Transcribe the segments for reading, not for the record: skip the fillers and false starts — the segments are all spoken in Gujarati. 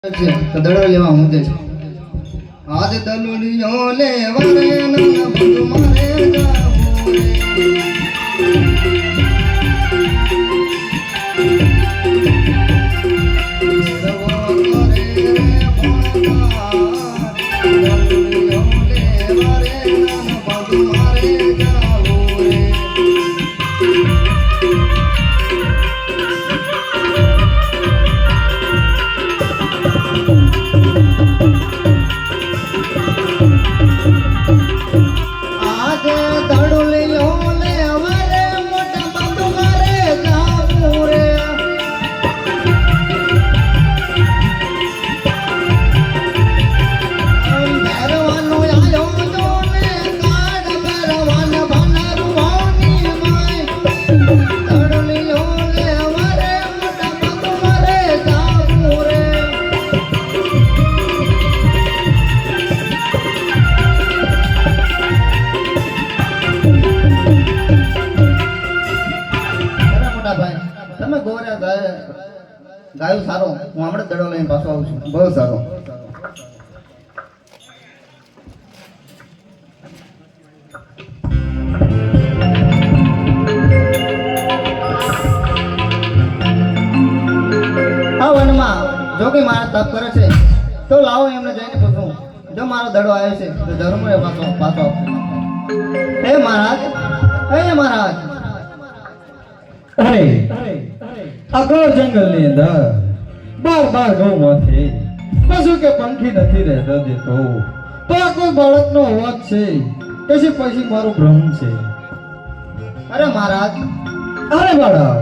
તો દડો લેવા હું છે આજ દલુલિયો લેવા રે નન બધું મારે જાવું ગાયો સારો હું હમણાં દડો લઈને પાછો આવું છું બહુ સારો આ વનમાં જો કે મારા તપ કરે છે તો લાવો એમને જઈને પૂછું જો મારો દડો આવ્યો છે તો જરૂર પાછો આવશે હે મહારાજ અરે આગળ જંગલ ની અંદર બાર ગૌમાંથી પશુ કે પંખી નથી રહેતા દેતો તો આ કોઈ બાળકનો અવાજ છે પછી મારું ભ્રમ છે. અરે મહારાજ અરે બાળક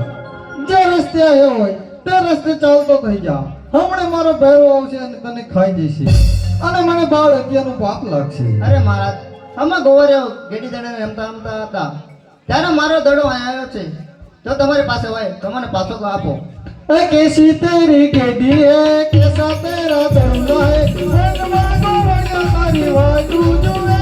જે રસ્તે આવ્યો હોય તે રસ્તે ચાલતો થઈ જા હમણાં મારો ભેરો આવશે અને તને ખાઈ જશે અને મને બાળ હત્યાનું પાપ લાગશે. અરે મહારાજ અમે ગોવાર્યો ગેડી દડે રમતા હતા ત્યારે મારો દડો આવ્યો છે જો તમારી પાસે હોય તો મને પાછો આપો. कैसी तेरी गेडी है कैसा तेरा दड़ुला है रंगवा गोवड़िया मारी वाजू जो है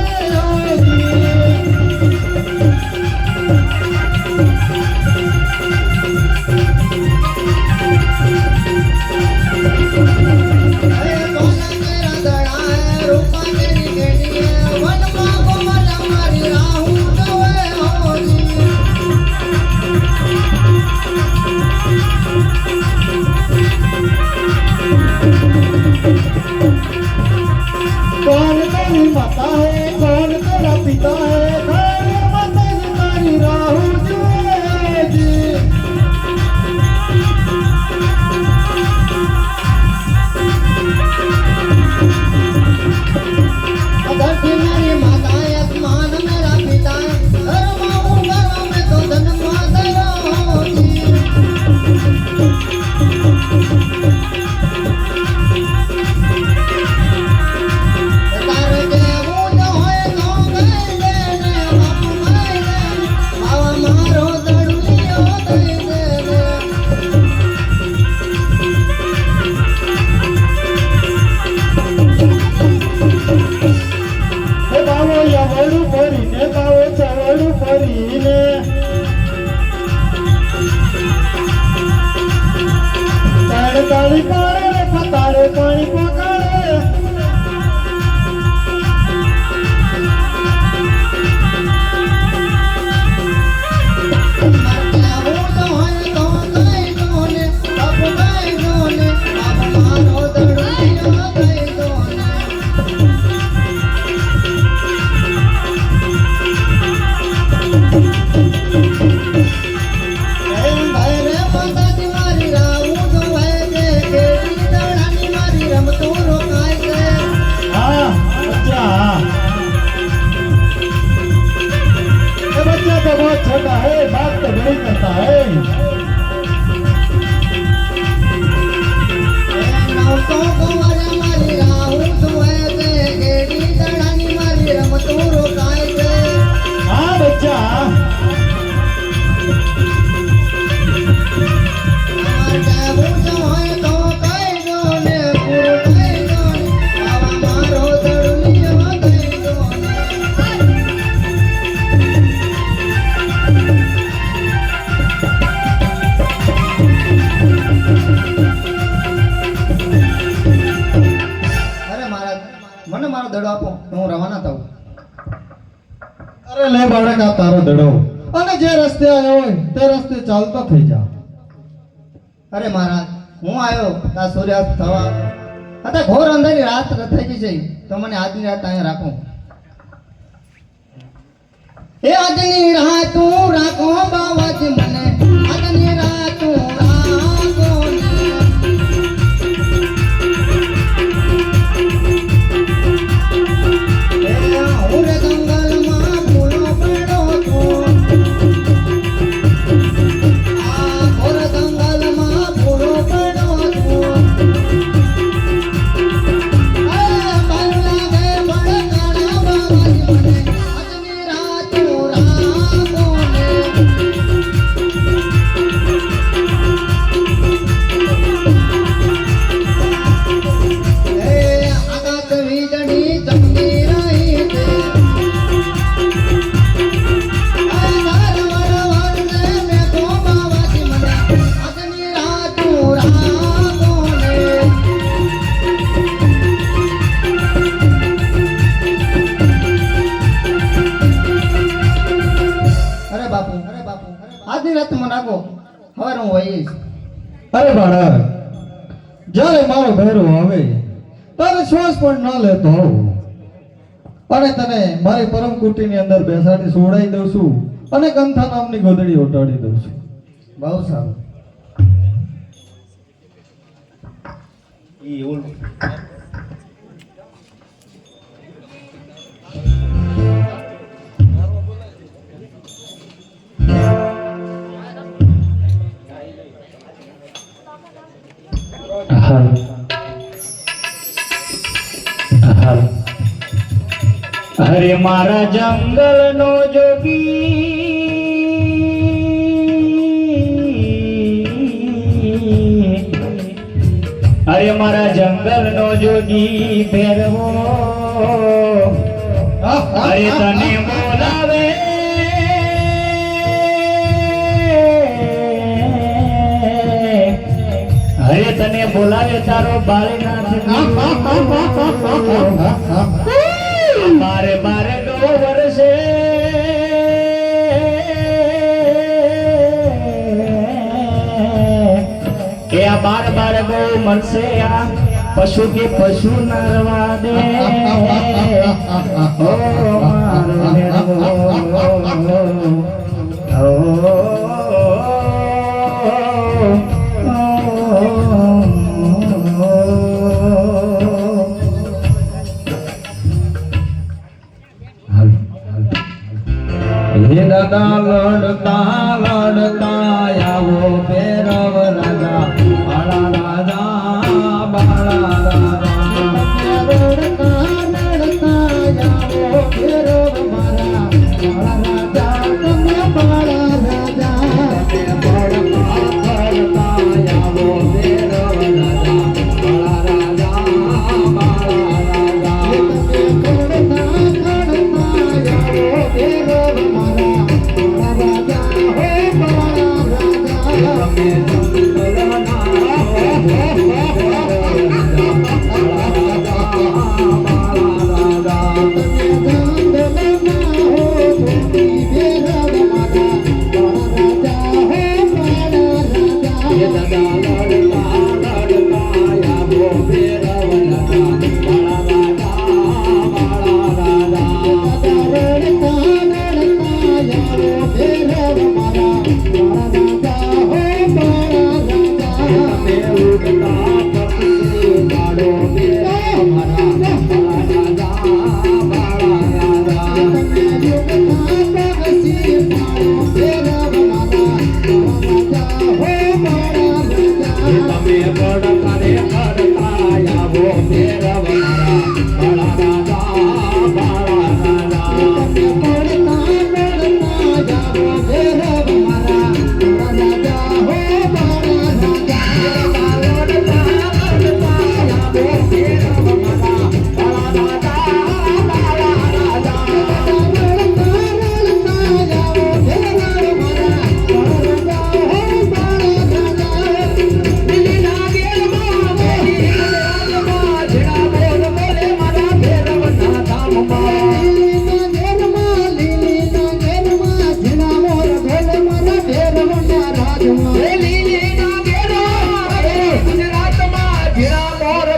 कौन तेरी माता है कौन तेरा पिता है तेरे माता जी तारी राहु जुए जी अदर्शी मेरी माता है आसमान मेरा पिता है हर माऊ गवा में तो जन्म तेरा हो जी ताड़ी पाड़े फताड़े पानी पकाड़े बहुत छोटा है बात तो बड़ी करता है. हाँ बच्चा મને મારો દડો આપો તો હું રવાના થાઉં. અરે લે બાળક આ તારો દડો અને જે રસ્તે આવ્યો હોય તે રસ્તે ચાલતો થઈ જા. અરે મહારાજ, હું આવ્યો ત્યાં સૂર્યાસ્ત થવા અત્યારે ઘોર અંધારી રાત થઈ ગઈ છે, તો મને આજની રાત અહીંયા રાખો. એ આજની રાત તું રાખો બાવાજી, મને આજની રાત તું રાખો ને. એ હું રે જંગલમાં ફૂલો પડ્યો છું, આ ઘોર જંગલમાં ફૂલો પડ્યો છું. આ મારું લાગે બળકારા બાવાજી, મને આજની રાત તું રાખો ને. એ આકાશ વીજળી ચમકી રહી છે, આ ધાર વરવાળને મેઘો બાવાજી, મને આજની રાત તું રાખો ને. અરે બાપુ, આજની રાત મને રાખો, હવે હું વહીશ. અરે બાળક, જ્યારે મારો ભેરો આવે તારે શ્વાસ પણ ન લેતો હોઉં અને તને મારી પરમ કુટીની અંદર બેસાડી સોડાઈ દઉં છું અને કંથા નામની ગોદડી ઓટાડી દઉં છું. બહુ સારું. અરે મારા જંગલ નો જોગી, અરે મારા જંગલ નો જોગી ભેરવો, અરે તને બોલાવે, અરે તને બોલાવે તારો બાળનાથ. બારે બારે નો વર્ષે કે આ બાર ગૌ મળશે, આ પશુ કે પશુ નરવા દે. ઓ મારો હે દાદા લડતા લડતા આવો ભૈરવ રાજા, બાળા રાજા, બાળા રાજા. લડતા લડતા આવો ભૈરવ મારા, બાળા રાજા, તમે બાળા રાજા. લડતા લડતા આવો ભૈરવ રાજા, બાળા રાજા, બાળા રાજા. લડતા લડતા આવો ભૈરવ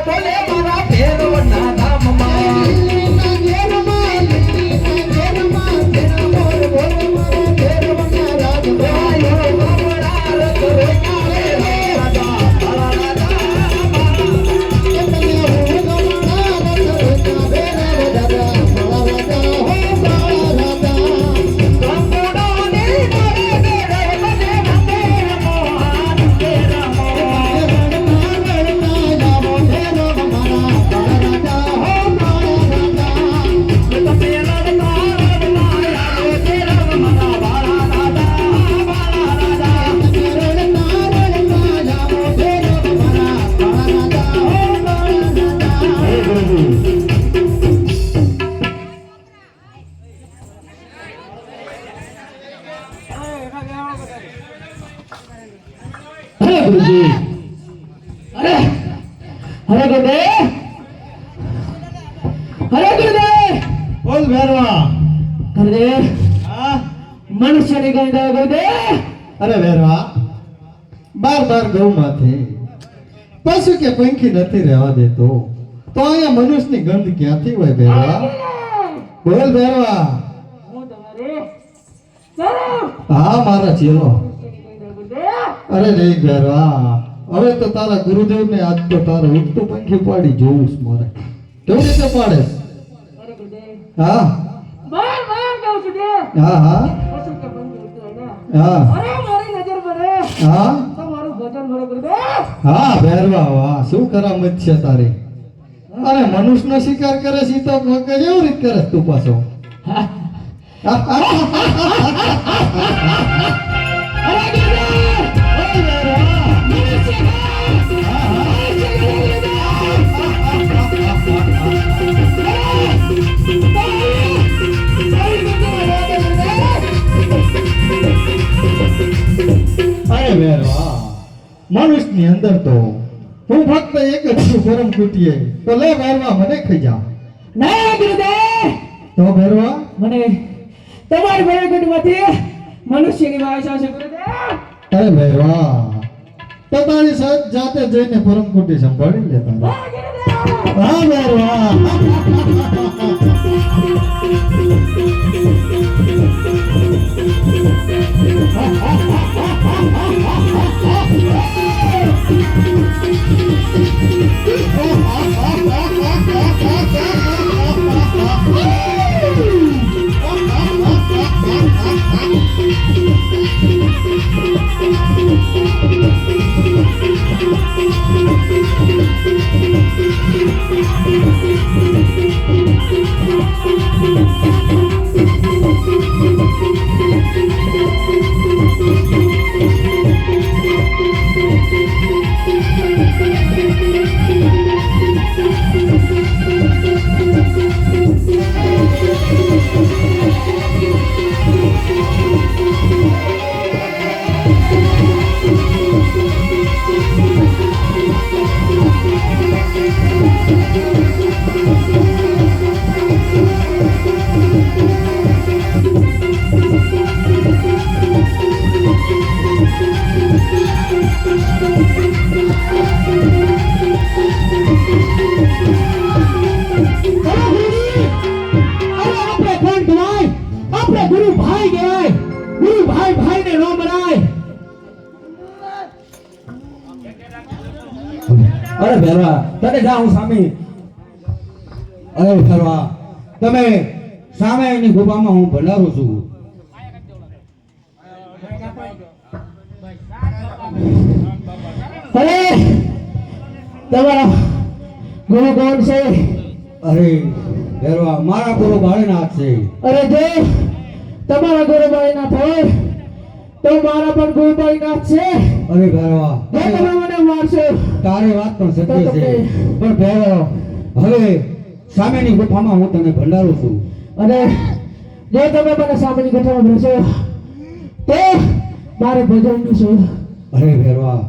ભલે મારા ભેરવના ધામમાં ગુરુજી અરે અરે ગુરુદેવ અરે ગુરુદેવ બોલ ભેરવા ગુરુદેવ હા મનુષ્યની ગંધ ગુરુદેવ અરે ભેરવા બાર બાર ગૌમાંથી પશુ કે પંખી નથી રહેવા દેતો તો અહીંયા મનુષ્યની ગંધ ક્યાંથી હોય ભેરવા બોલ ભેરવા હું તમારે ચાલો હા મારા ચેલો ગુરુદેવ અરે નહીં ભેરવા હવે તો તારા ગુરુદેવને આજ તો તારે ઉઠતું પંખી પાડી જોવું છે મારે કેવી રીતે પાડે અરે ગુરુદેવ હા બાર બાર કહું છું દેવ હા હા પશુ કે પંખી ઉતરે ને હા અરે મારી નજર પડે હા તમારું ભજન ભરે ગુરુદેવ હા ભેરવા વાહ શું કરામત છે તારી અરે મનુષ્યનો શિકાર કરે છે તો કેવી રીત કરે તું પાછો અરે ગુરુદેવ અરે ભેરવા મનુષ્યની અંદર તો હું ફક્ત એક જ છું પરમ કુટીએ તો લે ભેરવા મને ખાઈ જા ના ગુરુદેવ તો ભેરવા મને તમારી ભયગઢમાંથી મનુષ્યની ભાષા છે ગુરુદેવ અરે ભેરવા તો તારી સજ જાતે જઈને પરમ કુટી સંભાળી લે તારે હા ગુરુદેવ હા ભેરવા અરે ભેરવા તને જાઉં સામે અરે ભેરવા તમે સામે એની ગુફામાં હું ભંડારું છું અરે તમારા ગુરુ કોણ છે અરે ભેરવા મારા ગુરુ બાળીનાથ છે અરે જો તમારા ગુરુ બાળીનાથ હોય તો મારા પણ ગુરુ બાળીનાથ છે અરે ભેરવા જો તમે મને મારશો તારી વાત પણ સત્ય તો છે તમે- પણ ભેરવા હવે સામેની ગુફામાં હું તને ભંડારું છું અને જો તમે મને સામેની ઘટના ભરશો તો મારે ભજનનું શું અરે ભેરવા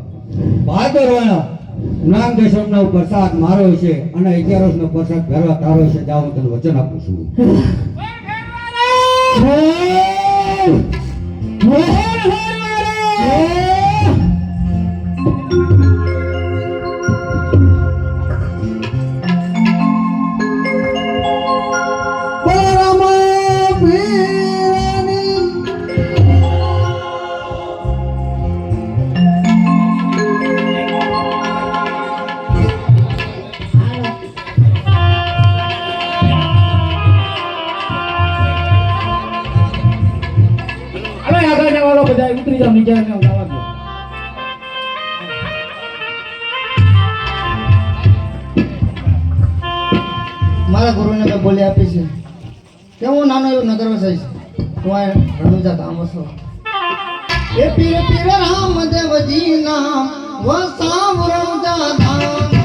ભાદરવા નામ દેશમનો પ્રસાદ મારો છે અને 11નો પ્રસાદ ભેરવા તારો છે જાઓ હું તને વચન આપું છું જાઓ નીચે અને લાવવા દો. મારા ગુરુને મેં બોલી આપી છે કે હું નાનો એવો નગર વસાઈશ તું આ રણુજા ધામ વસો એ પીર પીર રામદેવજી નામ વસાવ રણુજા ધામ